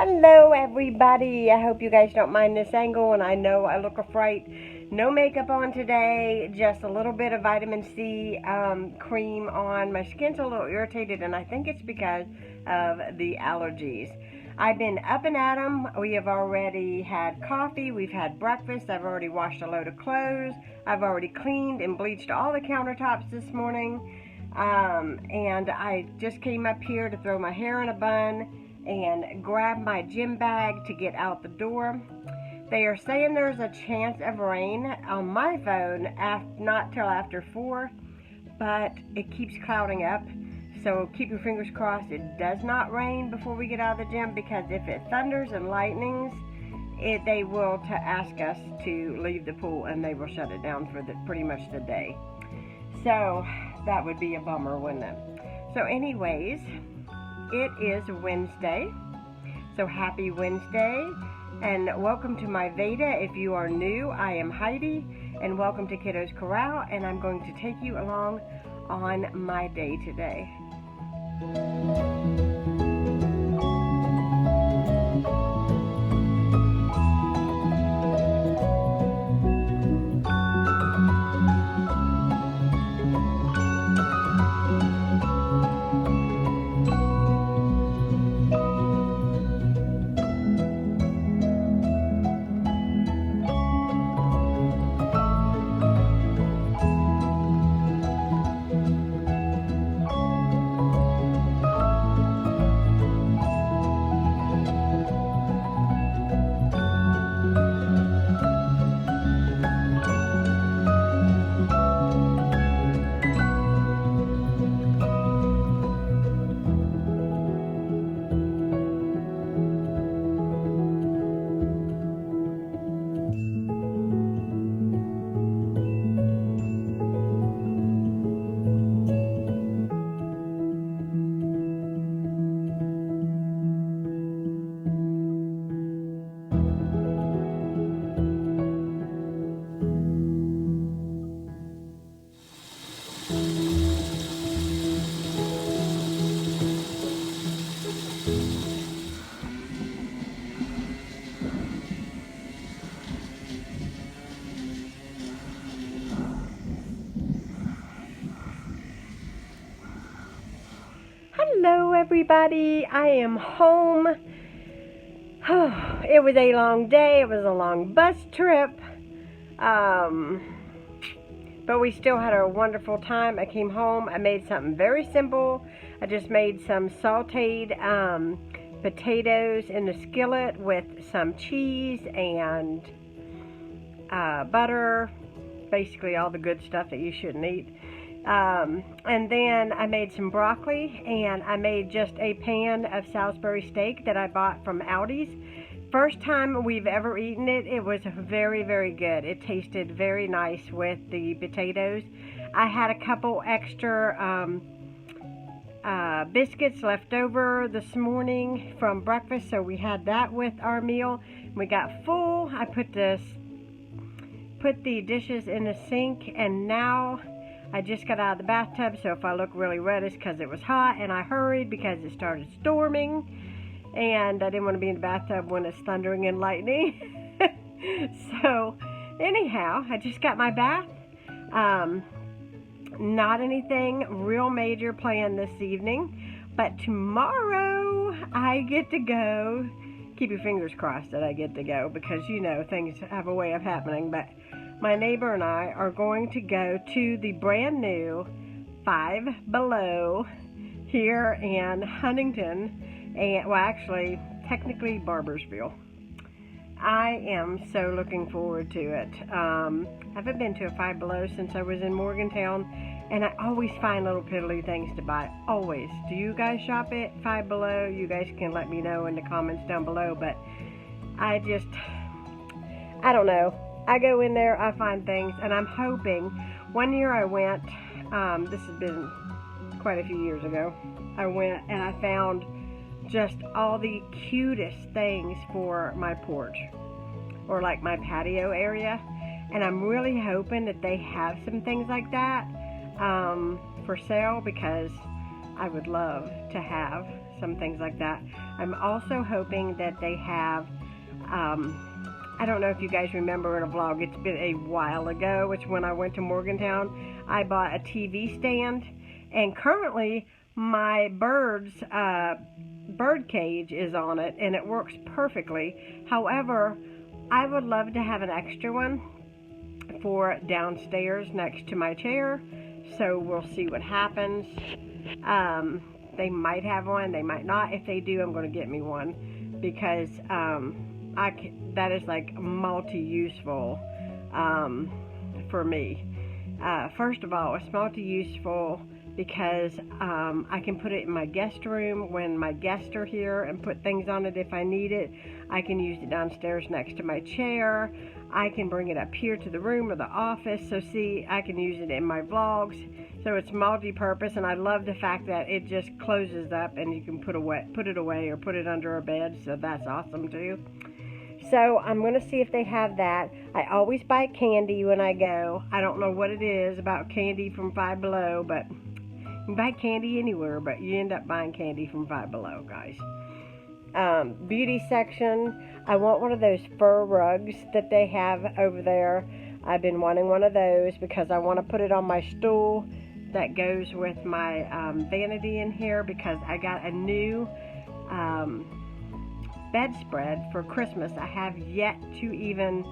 Hello everybody, I hope you guys don't mind this angle, and I know I look a fright. No makeup on today, just a little bit of vitamin C cream on. My skin's a little irritated, and I think it's because of the allergies. I've been up and at 'em. We have already had coffee, we've had breakfast, I've already washed a load of clothes, I've already cleaned and bleached all the countertops this morning, and I just came up here to throw my hair in a bun and grab my gym bag to get out the door. They are saying there's a chance of rain on my phone, not till after 4, but it keeps clouding up. So keep your fingers crossed it does not rain before we get out of the gym, because if it thunders and lightnings, they will ask us to leave the pool, and they will shut it down for pretty much the day. So that would be a bummer, wouldn't it? So anyways, it is Wednesday, so happy Wednesday, and welcome to my VEDA. If you are new, I am Heidi, and welcome to Kiddos Corral, and I'm going to take you along on my day today. Hello everybody, I am home. It was a long day, it was a long bus trip, but we still had a wonderful time. I came home, I made something very simple. I just made some sauteed potatoes in the skillet with some cheese and butter, basically all the good stuff that you shouldn't eat. And then I made some broccoli, and I made just a pan of Salisbury steak that I bought from Aldi's. First time we've ever eaten it. It was very, very good. It tasted very nice with the potatoes. I had a couple extra biscuits left over this morning from breakfast, so we had that with our meal. We got full. I put the dishes in the sink, and now I just got out of the bathtub, so if I look really red, it's because it was hot, and I hurried because it started storming, and I didn't want to be in the bathtub when it's thundering and lightning. So, anyhow, I just got my bath. Not anything real major planned this evening, but tomorrow I get to go. Keep your fingers crossed that I get to go, because you know things have a way of happening, but my neighbor and I are going to go to the brand new Five Below here in Huntington, and well, actually, technically Barbersville. I am so looking forward to it. I haven't been to a Five Below since I was in Morgantown, and I always find little piddly things to buy. Always. Do you guys shop at Five Below? You guys can let me know in the comments down below, but I don't know. I go in there, I find things, and I'm hoping. One year I went, this has been quite a few years ago, I went and I found just all the cutest things for my porch, or like my patio area, and I'm really hoping that they have some things like that for sale, because I would love to have some things like that. I'm also hoping that they have, I don't know if you guys remember in a vlog, it's been a while ago, which when I went to Morgantown, I bought a TV stand, and currently my bird cage is on it, and it works perfectly. However, I would love to have an extra one for downstairs next to my chair, so we'll see what happens. They might have one, they might not. If they do, I'm going to get me one, because that is like multi-useful for me. First of all, it's multi-useful because I can put it in my guest room when my guests are here and put things on it if I need it. I can use it downstairs next to my chair. I can bring it up here to the room or the office. So see, I can use it in my vlogs. So it's multi-purpose, and I love the fact that it just closes up and you can put it away or put it under a bed. So that's awesome too. So I'm going to see if they have that. I always buy candy when I go. I don't know what it is about candy from Five Below, but you can buy candy anywhere, but you end up buying candy from Five Below, guys. Beauty section. I want one of those fur rugs that they have over there. I've been wanting one of those because I want to put it on my stool that goes with my vanity in here, because I got a new bedspread for Christmas. I have yet to even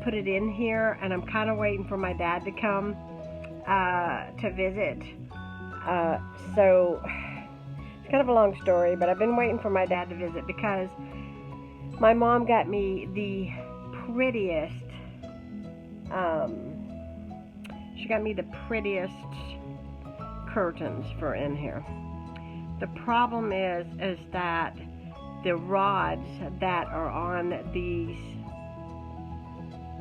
put it in here, and I'm kind of waiting for my dad to come to visit. So it's kind of a long story, but I've been waiting for my dad to visit because my mom got me the prettiest, she got me the prettiest curtains for in here. The problem is that the rods that are on these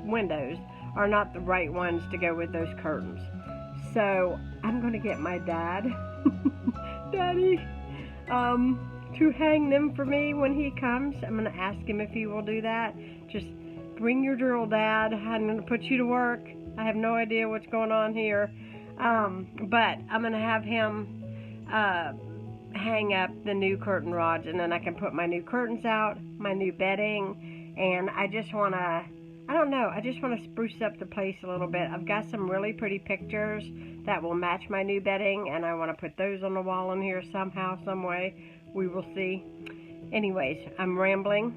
windows are not the right ones to go with those curtains. So I'm going to get my dad, Daddy, to hang them for me when he comes. I'm going to ask him if he will do that. Just bring your drill, Dad. I'm going to put you to work. I have no idea what's going on here. But I'm going to have him hang up the new curtain rods, and then I can put my new curtains out, my new bedding, and I just want to, I don't know, I just want to spruce up the place a little bit. I've got some really pretty pictures that will match my new bedding, and I want to put those on the wall in here somehow, some way. We will see. Anyways, I'm rambling.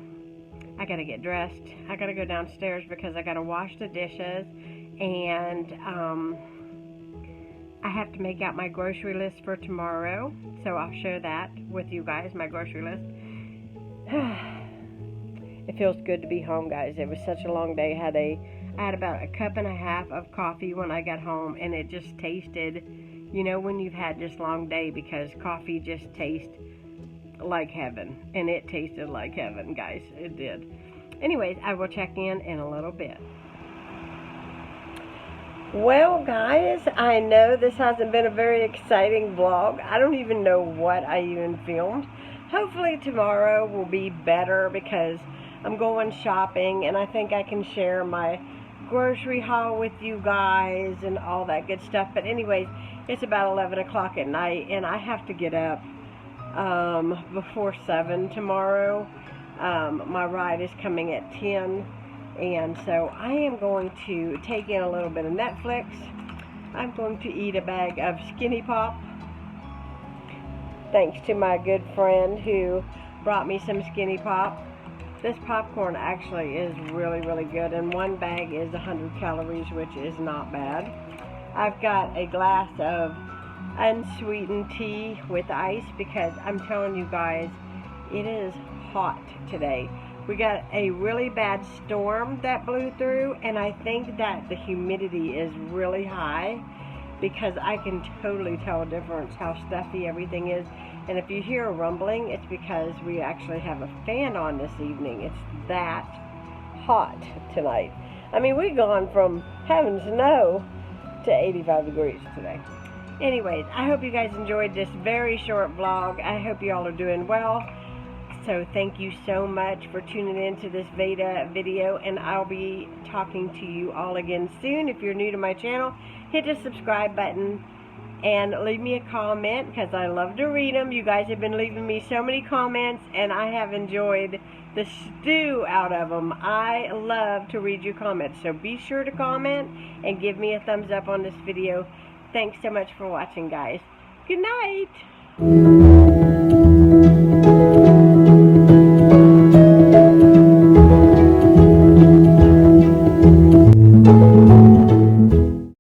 I gotta get dressed. I gotta go downstairs because I gotta wash the dishes, and I have to make out my grocery list for tomorrow, so I'll share that with you guys, my grocery list. It feels good to be home, guys. It was such a long day. I had about a cup and a half of coffee when I got home, and it just tasted, you know, when you've had this long day, because coffee just tastes like heaven, and it tasted like heaven, guys. It did. Anyways, I will check in a little bit. Well, guys, I know this hasn't been a very exciting vlog. I don't even know what I even filmed. Hopefully tomorrow will be better because I'm going shopping, and I think I can share my grocery haul with you guys and all that good stuff. But anyways, it's about 11 o'clock at night, and I have to get up before 7 tomorrow. My ride is coming at 10. And so I am going to take in a little bit of Netflix. I'm going to eat a bag of Skinny Pop. Thanks to my good friend who brought me some Skinny Pop. This popcorn actually is really, really good. And one bag is 100 calories, which is not bad. I've got a glass of unsweetened tea with ice because I'm telling you guys, it is hot today. We got a really bad storm that blew through, and I think that the humidity is really high because I can totally tell a difference how stuffy everything is. And if you hear a rumbling, it's because we actually have a fan on this evening. It's that hot tonight. I mean, we've gone from having snow to 85 degrees today. Anyways, I hope you guys enjoyed this very short vlog. I hope you all are doing well. So thank you so much for tuning in to this VEDA video, and I'll be talking to you all again soon. If you're new to my channel, hit the subscribe button and leave me a comment, because I love to read them. You guys have been leaving me so many comments, and I have enjoyed the stew out of them. I love to read your comments, so be sure to comment and give me a thumbs up on this video. Thanks so much for watching, guys. Good night.